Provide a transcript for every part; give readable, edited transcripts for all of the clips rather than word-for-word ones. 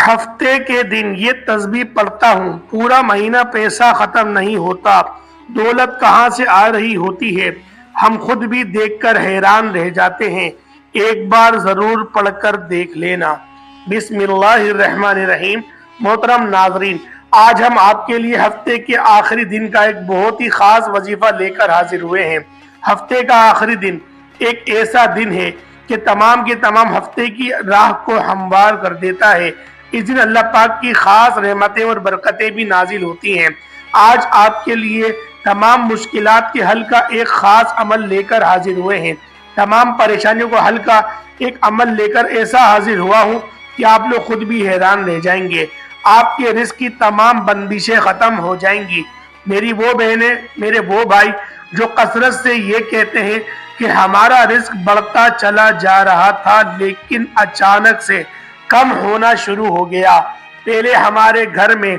ہفتے کے دن یہ تسبیح پڑھتا ہوں، پورا مہینہ پیسہ ختم نہیں ہوتا، دولت کہاں سے آ رہی ہوتی ہے، ہم خود بھی دیکھ کر حیران رہ جاتے ہیں، ایک بار ضرور پڑھ کر دیکھ لینا۔ بسم اللہ الرحمن الرحیم۔ محترم ناظرین، آج ہم آپ کے لیے ہفتے کے آخری دن کا ایک بہت ہی خاص وظیفہ لے کر حاضر ہوئے ہیں۔ ہفتے کا آخری دن ایک ایسا دن ہے کہ تمام کے تمام ہفتے کی راہ کو ہموار کر دیتا ہے۔ اس دن اللہ پاک کی خاص رحمتیں اور برکتیں بھی نازل ہوتی ہیں۔ آج آپ کے لیے تمام مشکلات کے حل کا ایک خاص عمل لے کر حاضر ہوئے ہیں۔ تمام پریشانیوں کو حل کا ایک عمل لے کر ایسا حاضر ہوا ہوں کہ آپ لوگ خود بھی حیران رہ جائیں گے۔ آپ کے رزق کی تمام بندشیں ختم ہو جائیں گی۔ میری وہ بہنیں، میرے وہ بھائی جو کثرت سے یہ کہتے ہیں کہ ہمارا رزق بڑھتا چلا جا رہا تھا لیکن اچانک سے کم ہونا شروع ہو گیا۔ پہلے ہمارے گھر میں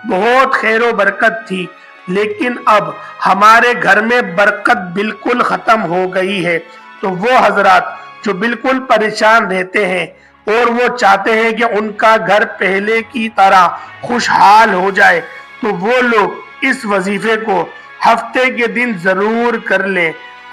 بہت خیر و برکت تھی لیکن اب ہمارے گھر میں برکت بالکل ختم ہو گئی ہے۔ تو وہ حضرات جو بالکل پریشان رہتے ہیں اور وہ چاہتے ہیں کہ ان کا گھر پہلے کی طرح خوشحال ہو جائے، تو وہ لوگ اس وظیفے کو ہفتے کے دن ضرور کر لیں۔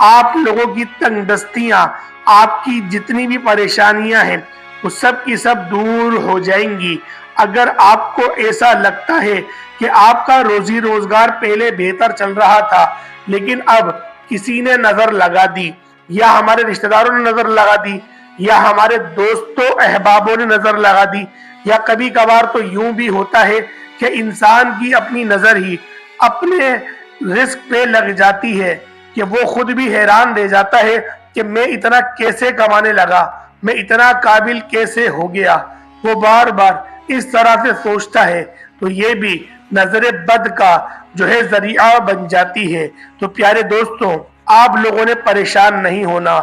آپ لوگوں کی تنگ دستیاں، آپ کی جتنی بھی پریشانیاں ہیں وہ سب کی سب دور ہو جائیں گی۔ اگر آپ کو ایسا لگتا ہے کہ آپ کا روزی روزگار پہلے بہتر چل رہا تھا لیکن اب کسی نے نظر لگا دی، یا ہمارے رشتہ داروں نے نظر لگا دی، یا ہمارے دوستوں احبابوں نے نظر لگا دی، یا کبھی کبھار تو یوں بھی ہوتا ہے کہ انسان کی اپنی نظر ہی اپنے رزق پہ لگ جاتی ہے کہ وہ خود بھی حیران رہ جاتا ہے کہ میں اتنا کیسے کمانے لگا، میں اتنا قابل کیسے ہو گیا۔ وہ بار بار اس طرح سے سوچتا ہے تو یہ بھی نظر بد کا جو ہے ذریعہ بن جاتی ہے۔ تو پیارے دوستوں، آپ لوگوں نے پریشان نہیں ہونا،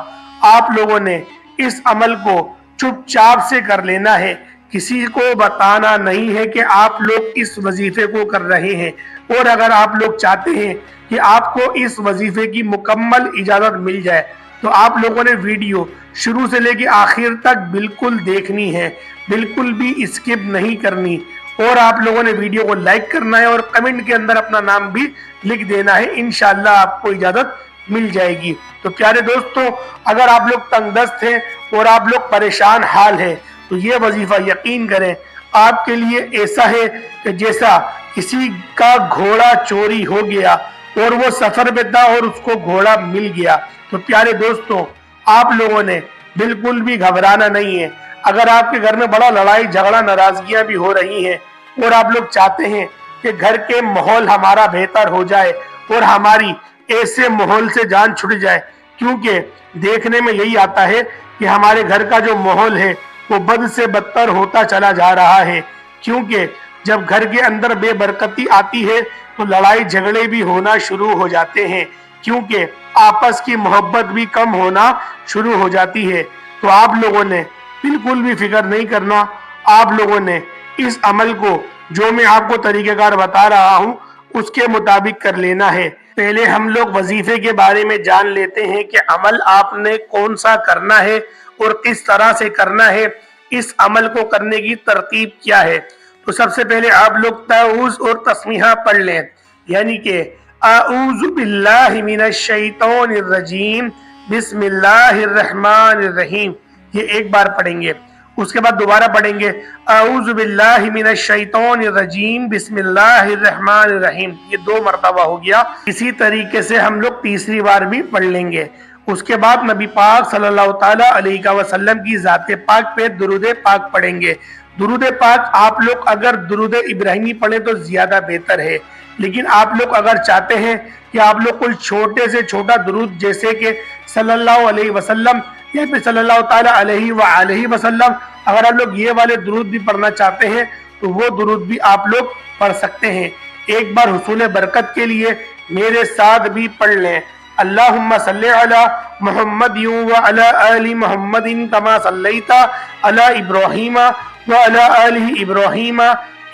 آپ لوگوں نے اس عمل کو چپ چاپ سے کر لینا ہے، کسی کو بتانا نہیں ہے کہ آپ لوگ اس وظیفے کو کر رہے ہیں۔ اور اگر آپ لوگ چاہتے ہیں کہ آپ کو اس وظیفے کی مکمل اجازت مل جائے تو آپ لوگوں نے ویڈیو شروع سے لے کے آخر تک بالکل دیکھنی ہے، بالکل بھی اسکپ نہیں کرنی، اور آپ لوگوں نے ویڈیو کو لائک کرنا ہے اور کمنٹ کے اندر اپنا نام بھی لکھ دینا ہے، انشاءاللہ آپ کو اجازت مل جائے گی۔ تو پیارے دوستوں، اگر آپ لوگ تنگ دست ہیں اور آپ لوگ پریشان حال ہیں تو یہ وظیفہ یقین کریں آپ کے لیے ایسا ہے کہ جیسا کسی کا گھوڑا چوری ہو گیا اور وہ سفر میں تھا اور اس کو گھوڑا مل گیا۔ تو پیارے دوستوں، آپ لوگوں نے بالکل بھی گھبرانا نہیں ہے۔ اگر آپ کے گھر میں بڑا لڑائی جھگڑا ناراضگیاں بھی ہو رہی ہیں اور آپ لوگ چاہتے ہیں کہ گھر کے ماحول ہمارا بہتر ہو جائے اور ہماری ایسے ماحول سے جان چھٹ جائے، کیونکہ دیکھنے میں یہی آتا ہے کہ ہمارے گھر کا جو ماحول ہے وہ بد سے بدتر ہوتا چلا جا رہا ہے، کیونکہ جب گھر کے اندر بے برکتی آتی ہے تو لڑائی جھگڑے بھی ہونا شروع ہو جاتے ہیں، کیونکہ آپس کی محبت بھی کم ہونا شروع ہو جاتی ہے۔ تو آپ لوگوں نے بالکل بھی فکر نہیں کرنا، آپ لوگوں نے اس عمل کو جو میں آپ کو طریقہ کار بتا رہا ہوں اس کے مطابق کر لینا ہے۔ پہلے ہم لوگ وظیفے کے بارے میں جان لیتے ہیں کہ عمل آپ نے کون سا کرنا ہے اور کس طرح سے کرنا ہے، اس عمل کو کرنے کی ترتیب کیا ہے۔ تو سب سے پہلے آپ لوگ تعوذ اور تسمیہ پڑھ لیں، یعنی کہ اعوذ باللہ من الشیطان الرجیم بسم اللہ الرحمن الرحیم، یہ ایک بار پڑھیں گے۔ اس کے بعد دوبارہ پڑھیں گے اعوذ باللہ من الشیطان الرجیم بسم اللہ الرحمن الرحیم، یہ 2 مرتبہ ہو گیا۔ اسی طریقے سے ہم لوگ تیسری بار بھی پڑھ لیں گے۔ اس کے بعد نبی پاک صلی اللہ تعالیٰ علیہ وسلم کی ذات پاک پہ درود پاک پڑھیں گے۔ درود پاک آپ لوگ اگر درود ابراہیمی پڑھیں تو زیادہ بہتر ہے، لیکن آپ لوگ اگر چاہتے ہیں کہ آپ لوگ کوئی چھوٹے سے چھوٹا درود جیسے کہ صلی اللہ علیہ وسلم یا پھر صلی اللہ تعالیٰ علیہ وآلہ وسلم، اگر آپ لوگ یہ والے درود بھی پڑھنا چاہتے ہیں تو وہ درود بھی آپ لوگ پڑھ سکتے ہیں۔ ایک بار حصول برکت کے لیے میرے ساتھ بھی پڑھ لیں، اللہم صلی علی محمد وعلی آل محمد کما صلیت علی ابراہیم وعلی آل ابراہیم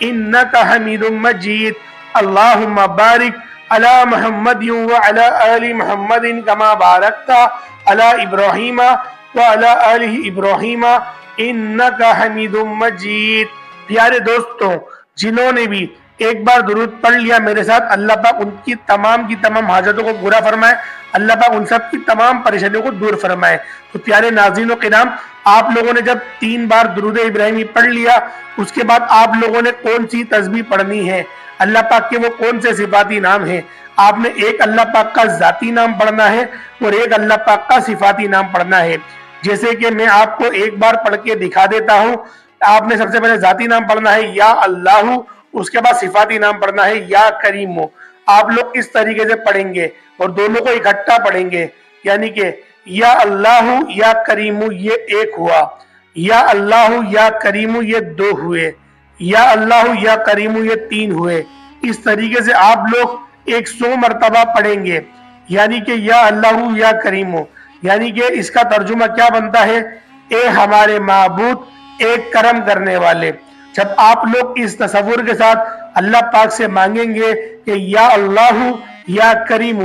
انک حمید مجید، اللہم بارک علی محمد وعلی آل محمد کما بارکت علی ابراہیم وعلی آل ابراہیم انک حمید مجید۔ پیارے دوستوں، जिन्होंने भी एक बार दुरूद पढ़ लिया मेरे साथ, अल्लाह पाक उनकी तमाम की तमाम हाजतों को पूरा फरमाए, अल्लाह पाक उन सब की तमाम परेशानियों को दूर फरमाए। तो प्यारे नाज़रीन किराम, आप लोगों ने जब 3 बार दुरूद इब्राहिमी पढ़ लिया, उसके बाद आप लोगों ने कौन सी तस्बीह पढ़नी है, अल्लाह पाक के वो कौन से सिफाती नाम है। आपने एक अल्लाह पाक का जाती नाम पढ़ना है और एक अल्लाह पाक का सिफाती नाम पढ़ना है। जैसे कि मैं आपको एक बार पढ़ के दिखा देता हूँ। आपने सबसे पहले जाती नाम पढ़ना है या अल्लाह, उसके बाद सिफाती नाम पढ़ना है या करीम। आप लोग इस तरीके से पढ़ेंगे और दोनों को इकट्ठा पढ़ेंगे, यानी कि या अल्लाह या करीम ये एक हुआ, या अल्लाह या करीम ये 2 हुए, या अल्लाह या करीम ये 3 हुए। इस तरीके से आप लोग 100 मरतबा पढ़ेंगे, यानी कि या अल्लाह या करीम। यानी कि इसका तर्जुमा क्या बनता है, ए हमारे माबूद, एक करम करने वाले। जब आप लोग इस तसव्वुर के साथ अल्लाह पाक से मांगेंगे कि या अल्लाह या करीम,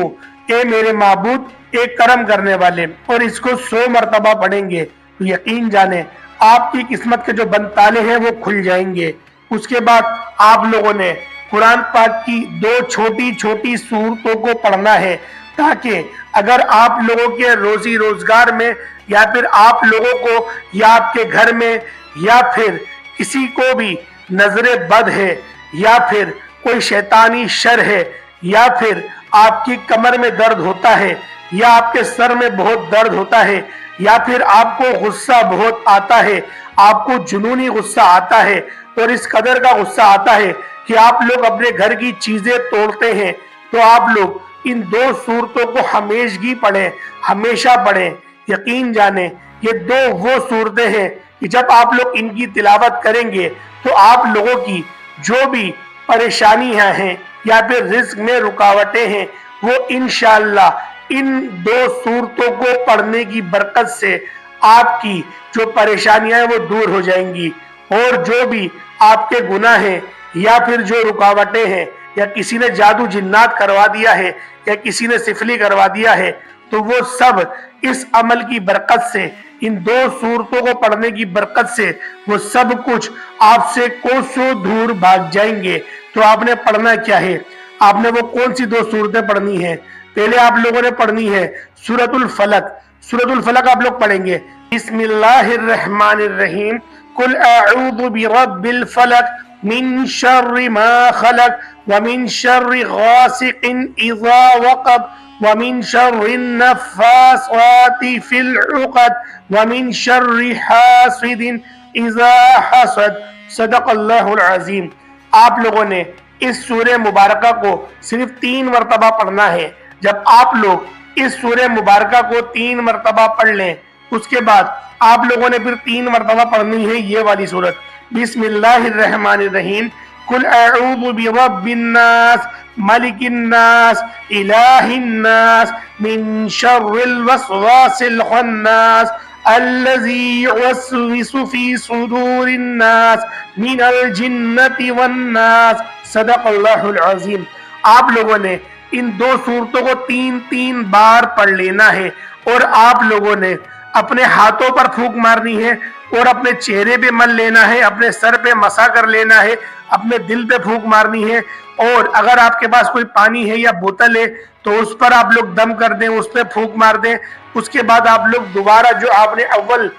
ए मेरे माबूद एक करम करने वाले, और इसको 100 मरतबा पढ़ेंगे, तो यकीन जाने आपकी किस्मत के जो बंद ताले हैं वो खुल जाएंगे। उसके बाद आप लोगों ने कुरान पाक की 2 छोटी छोटी सूरतों को पढ़ना है, ताकि अगर आप लोगों के रोजी रोजगार में, या फिर आप लोगों को, या आपके घर में, या फिर किसी को भी नजरे बद है, या फिर कोई शैतानी शर है, या फिर आपकी कमर में दर्द होता है, या आपके सर में बहुत दर्द होता है, या फिर आपको गुस्सा बहुत आता है, आपको जुनूनी गुस्सा आता है, और इस कदर का गुस्सा आता है कि आप लोग अपने घर की चीजें तोड़ते हैं, तो आप लोग इन 2 सूरतों को हमेशगी पढ़ें, हमेशा पढ़ें। यकीन जाने ये 2 वो सूरतें हैं कि जब आप लोग इनकी तिलावत करेंगे तो आप लोगों की जो भी परेशानियां हैं या फिर रिस्क में रुकावटें हैं, वो इंशाअल्लाह इन 2 सूरतों को पढ़ने की बरकत से आपकी जो परेशानियां हैं वो दूर हो जाएंगी। और जो भी आपके गुनाह हैं या फिर जो रुकावटें हैं, या किसी ने जादू जिन्नात करवा दिया है, या किसी ने सिफली करवा दिया है, तो वो सब इस अमल की बरकत से, इन 2 सूरतों को पढ़ने की बरकत से वो सब कुछ आपसे कोसों दूर भाग जाएंगे। तो आपने पढ़ना क्या है, आपने वो कौन सी 2 सूरतें पढ़नी है। पहले आप लोगों ने पढ़नी है सूरतुल फलक। सूरतुल फलक आप लोग पढ़ेंगे, बिस्मिल्लाहिर्रहमानिर्रहीम, कुल अऊज़ु बिरब्बिल फलक मिन शर्रि मा खलक व मिन शर्रि गासिकिन इज़ा वक़ब व मिन शर्रि नफ़्फ़ासाति फिल उक़द व मिन शर्रि हासिदिन इज़ा हसद। सदक़ल्लाहुल अज़ीम। आप लोगों ने इस सूरह मुबारका को सिर्फ 3 मरतबा पढ़ना है। जब आप लोग इस सूरह मुबारका को 3 मरतबा पढ़ लें, उसके बाद आप लोगों ने फिर 3 मरतबा पढ़नी है ये वाली सूरत, बिस्मिल्लाहिर्रहमानिर्रहीम, कुल अऊज़ु बिरब्बिन्नास मलिकिन्नास इलाहिन्नास मिन शर्रिल वस्वासिल खन्नास अल्लज़ी युवस्विसु फी सुदूरिन्नास मिनल जिन्नति वन्नास। सदक़ल्लाहुल अज़ीम। आप लोगों ने इन 2 सूरतों को 3-3 बार पढ़ लेना है, और आप लोगों ने अपने हाथों पर फूंक मारनी है, और अपने चेहरे पे मल लेना है, अपने सर पे मसा कर लेना है, अपने दिल पे फूंक मारनी है। और अगर आपके पास कोई पानी है या बोतल है तो उस पर आप लोग दम कर दें, उस पर फूंक मार दें। उसके बाद आप लोग दोबारा जो आपने अव्वल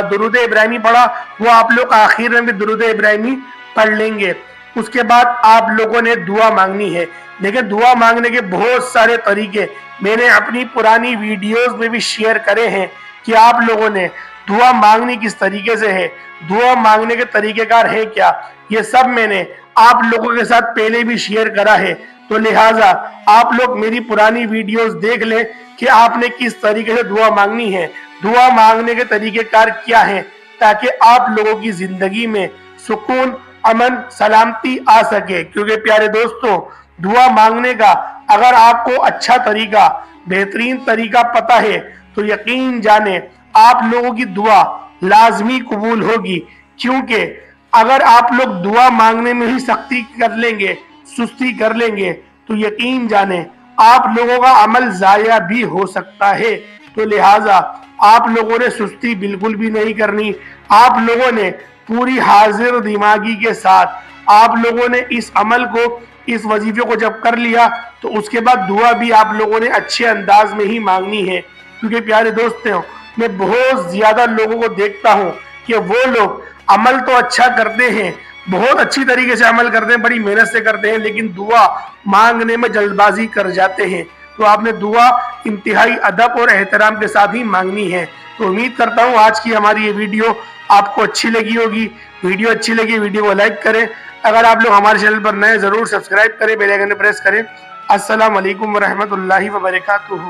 दुरूद इब्राहिमी पढ़ा, वो आप लोग आखिर में भी दुरूद इब्राहिमी पढ़ लेंगे। उसके बाद आप लोगों ने दुआ मांगनी है। लेकिन दुआ मांगने के बहुत सारे तरीके मैंने अपनी पुरानी वीडियोस में भी शेयर करे हैं कि आप लोगों ने दुआ मांगनी किस तरीके से है, दुआ मांगने के तरीकेकार है क्या, ये सब मैंने आप लोगों के साथ पहले भी शेयर करा है। तो लिहाजा आप लोग मेरी पुरानी वीडियोस देख लें कि आपने किस तरीके से दुआ मांगनी है, दुआ मांगने के तरीकेकार क्या है, ताकि आप लोगों की जिंदगी में सुकून, अमन, सलामती आ सके। क्योंकि प्यारे दोस्तों, दुआ मांगने का अगर आपको अच्छा तरीका, बेहतरीन तरीका पता है, तो यकीन जाने आप लोगों की दुआ लाजमी कबूल होगी। क्योंकि अगर आप लोग दुआ मांगने में ही सख्ती कर लेंगे, सुस्ती कर लेंगे, तो यकीन जाने आप लोगों का अमल जाया भी हो सकता है। तो लिहाजा आप लोगों ने सुस्ती बिल्कुल भी नहीं करनी। आप लोगों ने पूरी हाजिर दिमागी के साथ आप लोगों ने इस अमल को, इस वजीफे को जब कर लिया तो उसके बाद दुआ भी आप लोगों ने अच्छे अंदाज में ही मांगनी है। क्योंकि प्यारे दोस्तों, मैं बहुत ज्यादा लोगों को देखता हूँ कि वो लोग अमल तो अच्छा करते हैं, बहुत अच्छी तरीके से अमल करते हैं, बड़ी मेहनत से करते हैं, लेकिन दुआ मांगने में जल्दबाजी कर जाते हैं। तो आपने दुआ इंतहाई अदब और एहतराम के साथ ही मांगनी है। तो उम्मीद करता हूँ आज की हमारी ये वीडियो आपको अच्छी लगी होगी। वीडियो अच्छी लगी वीडियो को लाइक करें। अगर आप लोग हमारे चैनल पर नए जरूर सब्सक्राइब करें, बेल आइकन प्रेस करें। अस्सलाम वालेकुम व रहमतुल्लाहि व बरकातुहू।